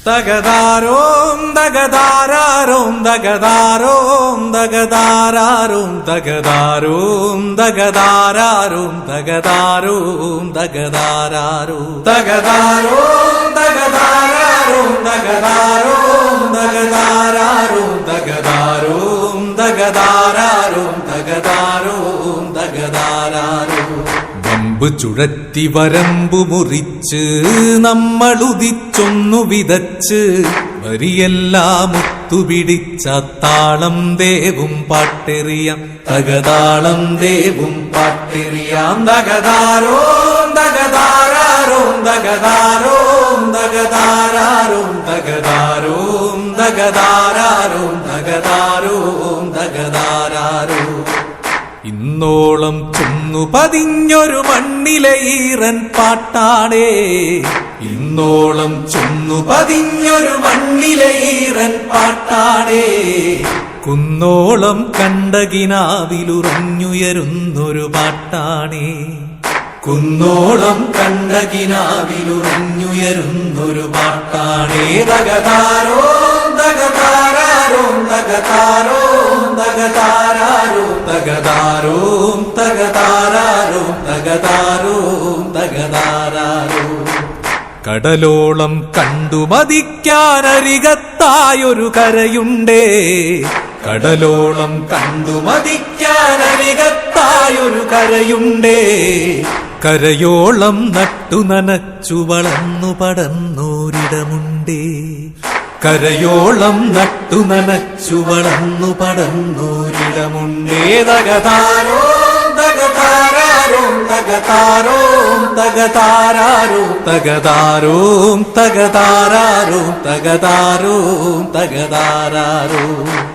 തകതാരോം തകതാരാരോം തകതാരോം തകതാരാരോം തകതാരോം തകതാരാരോം തകതാരോം തകതാരാരോം തകതാരോം തകതാരാരോം തകതാരോം തകതാരാരോം തകതാരോം തകതാരാരോം തകതാരോം തകതാരാരോം വമ്പ് ചുഴറ്റി വരമ്പു മുറിച്ച് നമ്മളുദിച്ചൊന്നു വിതച്ച് വരിയെല്ലാം ഒത്തുപിടിച്ച താളം ദേവും പാട്ടെറിയാം തകതാളം ദേവും പാട്ടെറിയാം തകതാരോം തകതാരാരോം തകതാരോം തകതാരാരോം തകതാരോം തകതാരാരോം തകതാരോം തകതാരാരോം ഇന്നോളം ചൊന്നു പതിഞ്ഞൊരു മണ്ണിലെ ഈറൻ പാട്ടാണേ ഇന്നോളം ചൊന്നു പതിഞ്ഞൊരു മണ്ണിലെ ഈറൻ പാട്ടാണേ കുന്നോളം കണ്ടകിനാവിലുറഞ്ഞുയരുന്നൊരു പാട്ടാണേ കുന്നോളം കണ്ടകിനാവിലുറഞ്ഞുയരുന്നൊരു പാട്ടാണേ തകതാരോം തകതാരാരോം തകതാരോം തകതാരാരോം തകതാരോം തകതാരാരോം തകതാരോം തകതാരാരോം കടലോളം കണ്ടുമതിക്കാനരികത്തായൊരു കരയുണ്ടേ കടലോളം കണ്ടുമതിക്കാനരികത്തായൊരു കരയുണ്ടേ കരയോളം നട്ടു നനച്ചു വളർന്നു പടർന്നോരിടമുണ്ടേ കരയോളം നട്ടു നനച്ചു വളർന്നു പടർന്നോരിടമുണ്ടേ തകതാരോം തകതാരാരോം തകതാരോം തകതാരാരോം തകതാരോം തകതാരാരോം തകതാരോം തകതാരാരോം